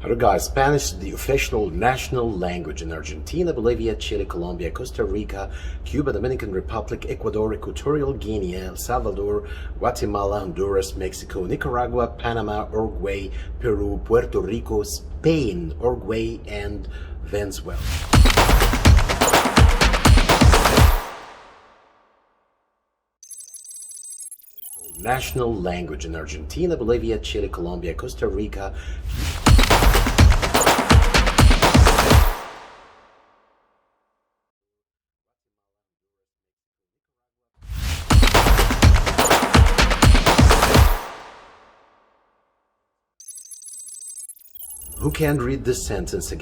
Hello guys, Spanish is the official national language in Argentina, Bolivia, Chile, Colombia, Costa Rica, Cuba, Dominican Republic, Ecuador, Equatorial Guinea, El Salvador, Guatemala, Honduras, Mexico, Nicaragua, Panama, Uruguay, Peru, Puerto Rico, Spain, Uruguay, and Venezuela. National language in Argentina, Bolivia, Chile, Colombia, Costa Rica. Who can read this sentence again?